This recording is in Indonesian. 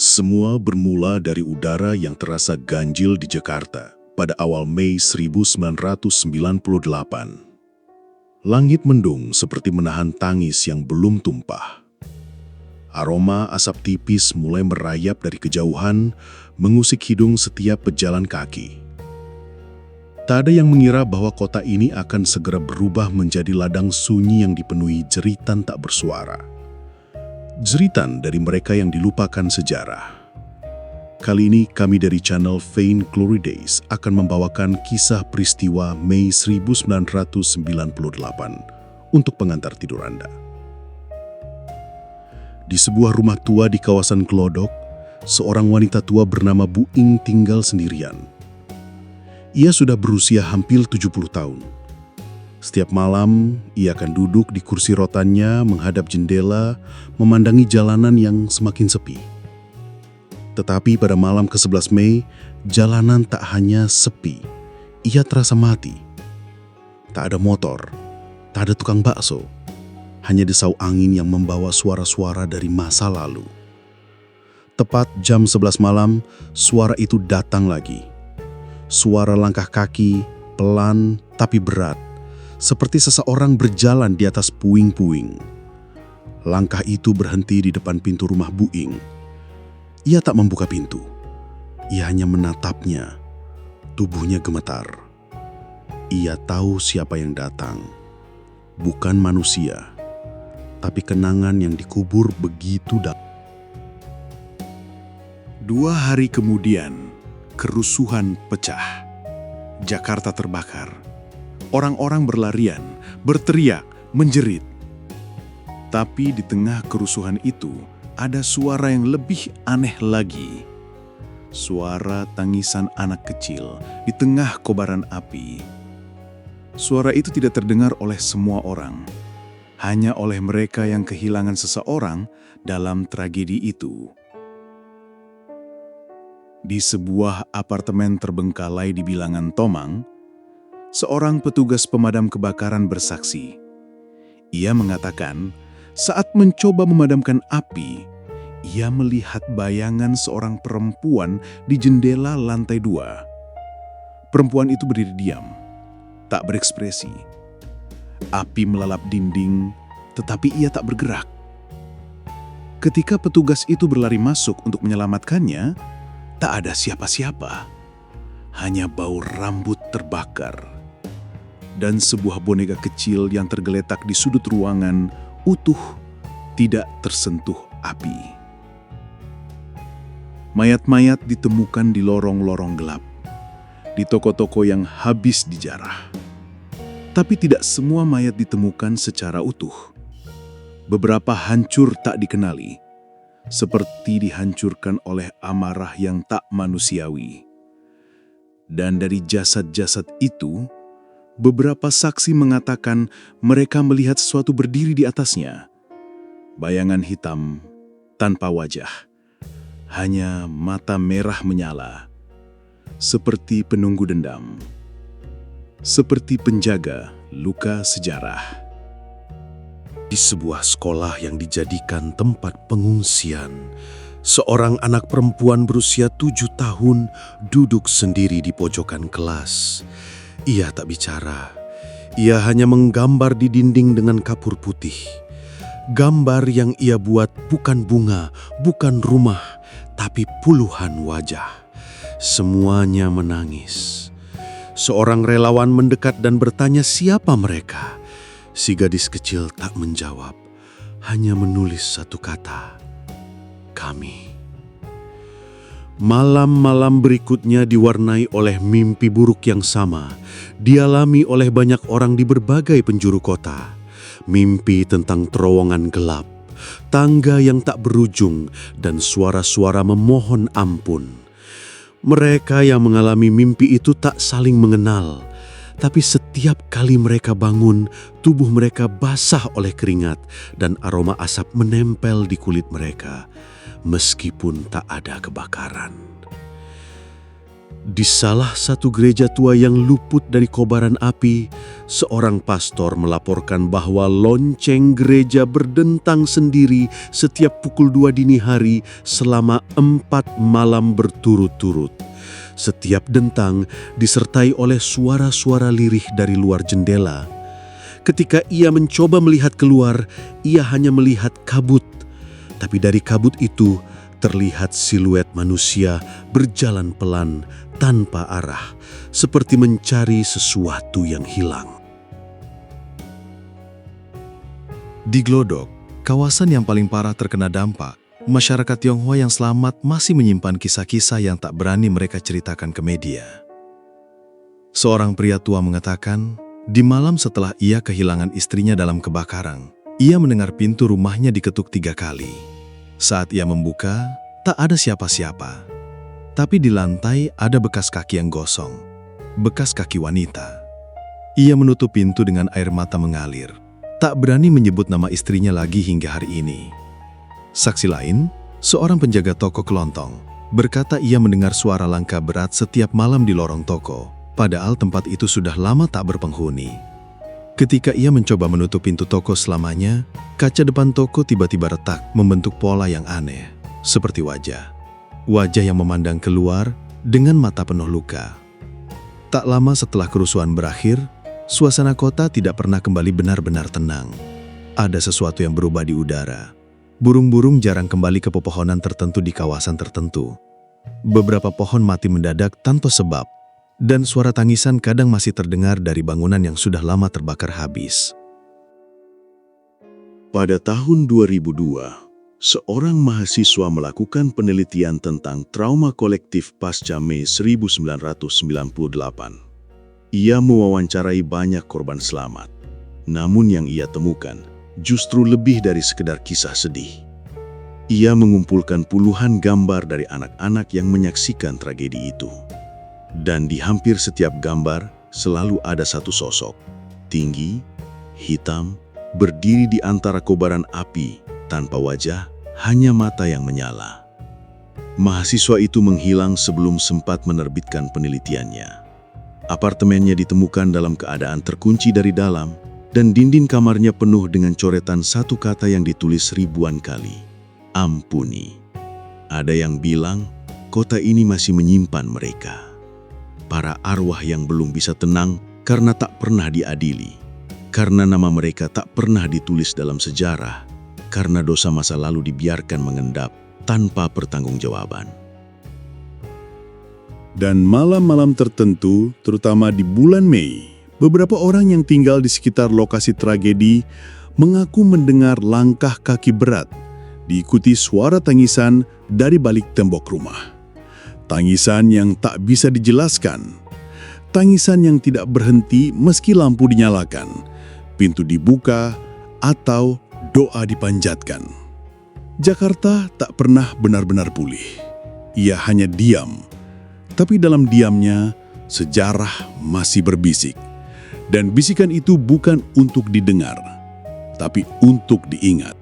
Semua bermula dari udara yang terasa ganjil di Jakarta pada awal Mei 1998. Langit mendung seperti menahan tangis yang belum tumpah. Aroma asap tipis mulai merayap dari kejauhan, mengusik hidung setiap pejalan kaki. Tak ada yang mengira bahwa kota ini akan segera berubah menjadi ladang sunyi yang dipenuhi jeritan tak bersuara. Jeritan dari mereka yang dilupakan sejarah. Kali ini kami dari channel Vain Glory Days akan membawakan kisah peristiwa Mei 1998 untuk pengantar tidur Anda. Di sebuah rumah tua di kawasan Glodok, seorang wanita tua bernama Bu Ing tinggal sendirian. Ia sudah berusia hampir 70 tahun. Setiap malam, ia akan duduk di kursi rotannya menghadap jendela, memandangi jalanan yang semakin sepi. Tetapi pada malam ke-11 Mei, jalanan tak hanya sepi, ia terasa mati. Tak ada motor, tak ada tukang bakso, hanya desau angin yang membawa suara-suara dari masa lalu. Tepat jam 11 malam, suara itu datang lagi. Suara langkah kaki, pelan tapi berat, seperti seseorang berjalan di atas puing-puing. Langkah itu berhenti di depan pintu rumah Bu Ing. Ia tak membuka pintu. Ia hanya menatapnya. Tubuhnya gemetar. Ia tahu siapa yang datang. Bukan manusia, tapi kenangan yang dikubur begitu dalam. 2 hari kemudian, kerusuhan pecah. Jakarta terbakar. Orang-orang berlarian, berteriak, menjerit. Tapi di tengah kerusuhan itu, ada suara yang lebih aneh lagi. Suara tangisan anak kecil di tengah kobaran api. Suara itu tidak terdengar oleh semua orang, hanya oleh mereka yang kehilangan seseorang dalam tragedi itu. Di sebuah apartemen terbengkalai di bilangan Tomang, seorang petugas pemadam kebakaran bersaksi. Ia mengatakan, saat mencoba memadamkan api, ia melihat bayangan seorang perempuan di jendela lantai 2. Perempuan itu berdiri diam, tak berekspresi. Api melalap dinding, tetapi ia tak bergerak. Ketika petugas itu berlari masuk untuk menyelamatkannya, tak ada siapa-siapa. Hanya bau rambut terbakar. Dan sebuah boneka kecil yang tergeletak di sudut ruangan, utuh, tidak tersentuh api. Mayat-mayat ditemukan di lorong-lorong gelap, di toko-toko yang habis dijarah. Tapi tidak semua mayat ditemukan secara utuh. Beberapa hancur tak dikenali, seperti dihancurkan oleh amarah yang tak manusiawi. Dan dari jasad-jasad itu, beberapa saksi mengatakan mereka melihat sesuatu berdiri di atasnya. Bayangan hitam tanpa wajah, hanya mata merah menyala, seperti penunggu dendam, seperti penjaga luka sejarah. Di sebuah sekolah yang dijadikan tempat pengungsian, seorang anak perempuan berusia 7 tahun duduk sendiri di pojokan kelas. Ia tak bicara. Ia hanya menggambar di dinding dengan kapur putih. Gambar yang ia buat bukan bunga, bukan rumah, tapi puluhan wajah. Semuanya menangis. Seorang relawan mendekat dan bertanya siapa mereka. Si gadis kecil tak menjawab, hanya menulis satu kata, kami. Malam-malam berikutnya diwarnai oleh mimpi buruk yang sama, dialami oleh banyak orang di berbagai penjuru kota. Mimpi tentang terowongan gelap, tangga yang tak berujung, dan suara-suara memohon ampun. Mereka yang mengalami mimpi itu tak saling mengenal, tapi setiap kali mereka bangun, tubuh mereka basah oleh keringat dan aroma asap menempel di kulit mereka. Meskipun tak ada kebakaran. Di salah satu gereja tua yang luput dari kobaran api, seorang pastor melaporkan bahwa lonceng gereja berdentang sendiri setiap pukul 2 dini hari selama 4 malam berturut-turut. Setiap dentang disertai oleh suara-suara lirih dari luar jendela. Ketika ia mencoba melihat keluar, ia hanya melihat kabut. Tapi dari kabut itu terlihat siluet manusia berjalan pelan tanpa arah, seperti mencari sesuatu yang hilang. Di Glodok, kawasan yang paling parah terkena dampak, masyarakat Tionghoa yang selamat masih menyimpan kisah-kisah yang tak berani mereka ceritakan ke media. Seorang pria tua mengatakan, di malam setelah ia kehilangan istrinya dalam kebakaran, ia mendengar pintu rumahnya diketuk 3 kali. Saat ia membuka, tak ada siapa-siapa. Tapi di lantai ada bekas kaki yang gosong, bekas kaki wanita. Ia menutup pintu dengan air mata mengalir, tak berani menyebut nama istrinya lagi hingga hari ini. Saksi lain, seorang penjaga toko kelontong, berkata ia mendengar suara langkah berat setiap malam di lorong toko, padahal tempat itu sudah lama tak berpenghuni. Ketika ia mencoba menutup pintu toko selamanya, kaca depan toko tiba-tiba retak membentuk pola yang aneh, seperti wajah. Wajah yang memandang keluar dengan mata penuh luka. Tak lama setelah kerusuhan berakhir, suasana kota tidak pernah kembali benar-benar tenang. Ada sesuatu yang berubah di udara. Burung-burung jarang kembali ke pepohonan tertentu di kawasan tertentu. Beberapa pohon mati mendadak tanpa sebab, dan suara tangisan kadang masih terdengar dari bangunan yang sudah lama terbakar habis. Pada tahun 2002, seorang mahasiswa melakukan penelitian tentang trauma kolektif pasca Mei 1998. Ia mewawancarai banyak korban selamat. Namun yang ia temukan justru lebih dari sekedar kisah sedih. Ia mengumpulkan puluhan gambar dari anak-anak yang menyaksikan tragedi itu. Dan di hampir setiap gambar selalu ada satu sosok, tinggi, hitam, berdiri di antara kobaran api, tanpa wajah, hanya mata yang menyala. Mahasiswa itu menghilang sebelum sempat menerbitkan penelitiannya. Apartemennya ditemukan dalam keadaan terkunci dari dalam, dan dinding kamarnya penuh dengan coretan satu kata yang ditulis ribuan kali. Ampuni. Ada yang bilang, kota ini masih menyimpan mereka. Para arwah yang belum bisa tenang karena tak pernah diadili. Karena nama mereka tak pernah ditulis dalam sejarah. Karena dosa masa lalu dibiarkan mengendap tanpa pertanggungjawaban. Dan malam-malam tertentu, terutama di bulan Mei, beberapa orang yang tinggal di sekitar lokasi tragedi mengaku mendengar langkah kaki berat, diikuti suara tangisan dari balik tembok rumah. Tangisan yang tak bisa dijelaskan. Tangisan yang tidak berhenti meski lampu dinyalakan, pintu dibuka, atau doa dipanjatkan. Jakarta tak pernah benar-benar pulih. Ia hanya diam. Tapi dalam diamnya, sejarah masih berbisik. Dan bisikan itu bukan untuk didengar, tapi untuk diingat.